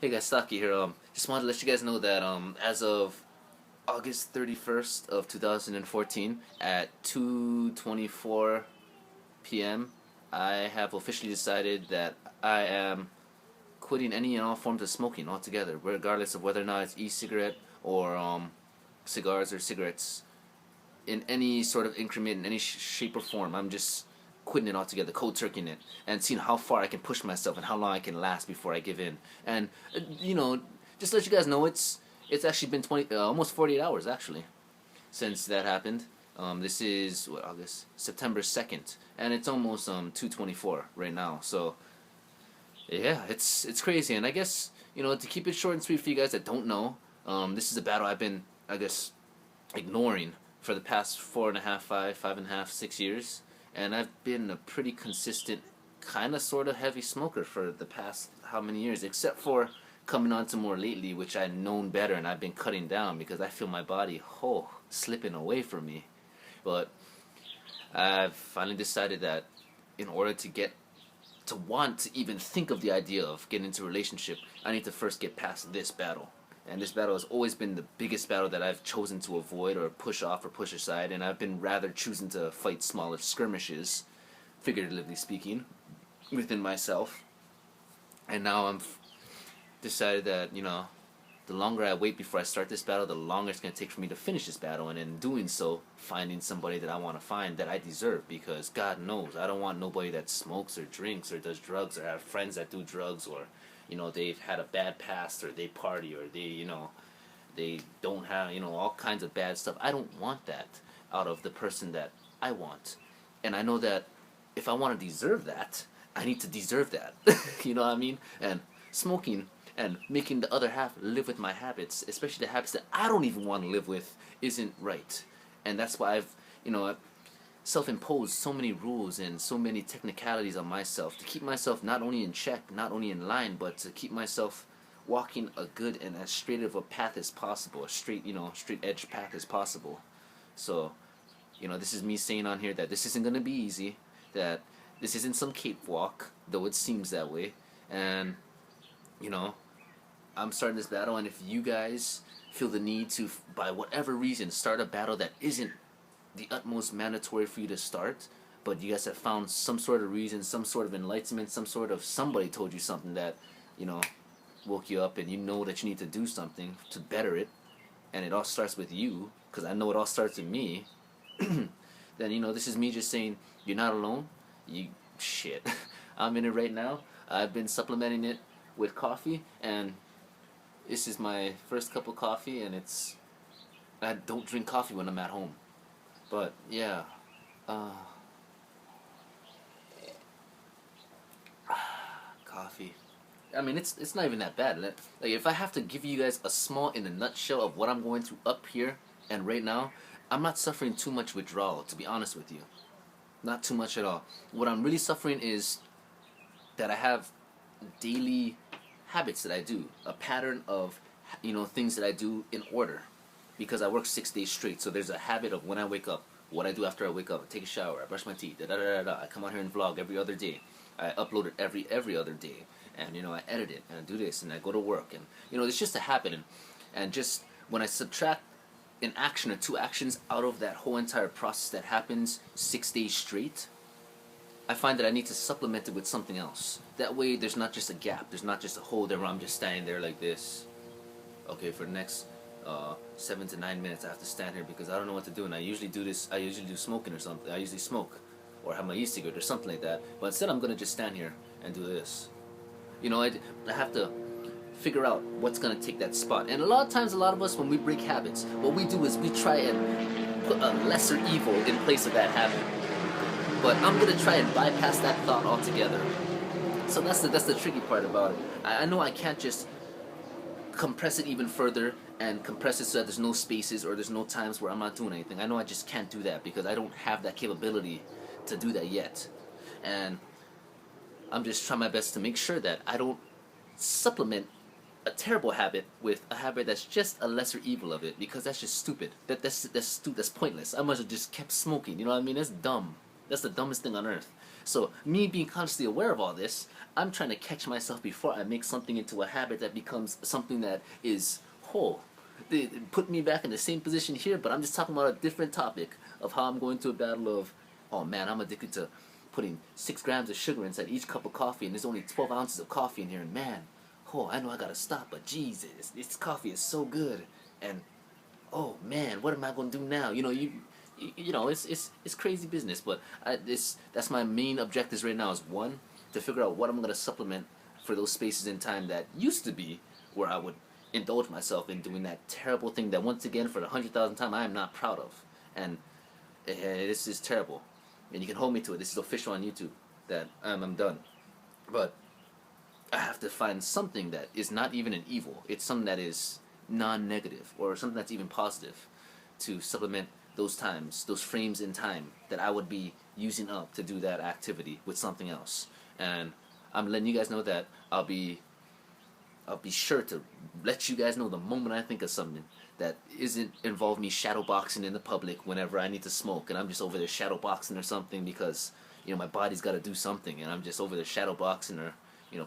Hey guys, Sadaki here. Just wanted to let you guys know that as of August 31st of 2014 at 2:24 p.m., I have officially decided that I am quitting any and all forms of smoking altogether, regardless of whether or not it's e-cigarette or cigars or cigarettes in any sort of increment, in any shape or form. I'm just quitting it altogether, cold turkeying it, and seeing how far I can push myself and how long I can last before I give in. And just to let you guys know, it's actually been almost 48 hours actually since that happened. This is what, August, September 2nd, and it's almost 2:24 right now. So yeah, it's crazy. And I guess to keep it short and sweet for you guys that don't know, this is a battle I've been, I guess, ignoring for the past 4.5, 5.5, 6 years, and I've been a pretty consistent, kind of, sort of heavy smoker for the past how many years, except for coming on to more lately, which I've known better, and I've been cutting down because I feel my body, slipping away from me. But I've finally decided that in order to get to want to even think of the idea of getting into a relationship, I need to first get past this battle. And this battle has always been the biggest battle that I've chosen to avoid or push off or push aside, and I've been rather choosing to fight smaller skirmishes, figuratively speaking, within myself. And now decided that, the longer I wait before I start this battle, the longer it's going to take for me to finish this battle, and in doing so, finding somebody that I want to find, that I deserve, because God knows, I don't want nobody that smokes or drinks or does drugs or have friends that do drugs, or, they've had a bad past, or they party, or they don't have, all kinds of bad stuff. I don't want that out of the person that I want. And I know that if I want to deserve that, I need to deserve that. You know what I mean? And smoking and making the other half live with my habits, especially the habits that I don't even want to live with, isn't right. And that's why I've self-imposed so many rules and so many technicalities on myself to keep myself not only in check, not only in line, but to keep myself walking a good and as straight of a path as possible, a straight edge path as possible. So, this is me saying on here that this isn't gonna be easy, that this isn't some cakewalk, though it seems that way, and you know, I'm starting this battle, and if you guys feel the need to, by whatever reason, start a battle that isn't the utmost mandatory for you to start, but you guys have found some sort of reason, some sort of enlightenment, some sort of somebody told you something that, you know, woke you up, and you know that you need to do something to better it, and it all starts with you, because I know it all starts with me, then, this is me just saying, you're not alone. Shit. I'm in it right now. I've been supplementing it with coffee, and this is my first cup of coffee, and I don't drink coffee when I'm at home. But yeah, uh, coffee. I mean, it's not even that bad. Like, if I have to give you guys a small, in a nutshell, of what I'm going through up here and right now, I'm not suffering too much withdrawal, to be honest with you. Not too much at all. What I'm really suffering is that I have daily habits that I do, a pattern of, things that I do in order, because I work 6 days straight. So there's a habit of when I wake up, what I do after I wake up. I take a shower, I brush my teeth, da da da da. I come out here and vlog every other day. I upload it every other day, and I edit it, and I do this, and I go to work, and it's just a habit, and just when I subtract an action or two actions out of that whole entire process that happens 6 days straight, I find that I need to supplement it with something else. That way there's not just a gap, there's not just a hole there where I'm just standing there like this. Okay, for the next 7 to 9 minutes I have to stand here because I don't know what to do, and I usually do smoking or something. I usually smoke or have my e-cigarette or something like that, but instead I'm going to just stand here and do this. I have to figure out what's going to take that spot. And a lot of times, a lot of us, when we break habits, what we do is we try and put a lesser evil in place of that habit. But I'm going to try and bypass that thought altogether. So that's the tricky part about it. I know I can't just compress it even further and compress it so that there's no spaces or there's no times where I'm not doing anything. I know I just can't do that because I don't have that capability to do that yet. And I'm just trying my best to make sure that I don't supplement a terrible habit with a habit that's just a lesser evil of it, because that's just stupid. That's pointless. I must have just kept smoking. You know what I mean? That's dumb. That's the dumbest thing on earth. So me being consciously aware of all this, I'm trying to catch myself before I make something into a habit that becomes something that is whole. They put me back in the same position here, but I'm just talking about a different topic of how I'm going to a battle of, oh man, I'm addicted to putting 6 grams of sugar inside each cup of coffee, and there's only 12 ounces of coffee in here, and man, oh, I know I gotta stop, but Jesus, this coffee is so good, and oh man, what am I gonna do now? You know, it's crazy business, but that's my main objectives right now is one, to figure out what I'm gonna supplement for those spaces in time that used to be where I would indulge myself in doing that terrible thing that once again for the 100,000th time I am not proud of, and this is terrible, and you can hold me to it. This is official on YouTube that I'm done, but I have to find something that is not even an evil. It's something that is non-negative or something that's even positive to supplement those times, those frames in time that I would be using up to do that activity with something else. And I'm letting you guys know that I'll be sure to let you guys know the moment I think of something that isn't involve me shadow boxing in the public whenever I need to smoke and I'm just over there shadow boxing or something because my body's got to do something and I'm just over there shadow boxing or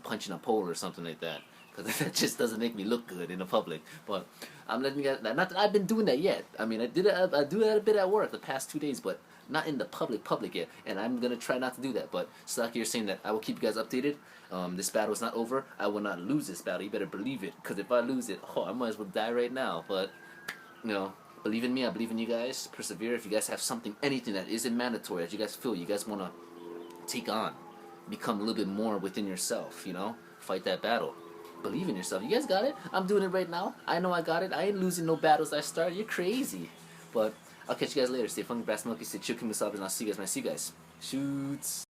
punching a pole or something like that, because that just doesn't make me look good in the public. But I'm letting you guys, not that I've been doing that yet. I mean, I do that a bit at work the past 2 days, but not in the public yet, and I'm gonna try not to do that. But Sadaki, you're saying that I will keep you guys updated. This battle is not over. I will not lose this battle. You better believe it, because if I lose it, I might as well die right now. But believe in me. I believe in you guys. Persevere. If you guys have something, anything that isn't mandatory that you guys feel you guys wanna take on, become a little bit more within yourself. Fight that battle. Believe in yourself. You guys got it. I'm doing it right now. I know I got it. I ain't losing no battles I start. You're crazy. But I'll catch you guys later. Stay funky, brass, milky, stay chill, keep and I'll see you guys when I see you guys. Shoots.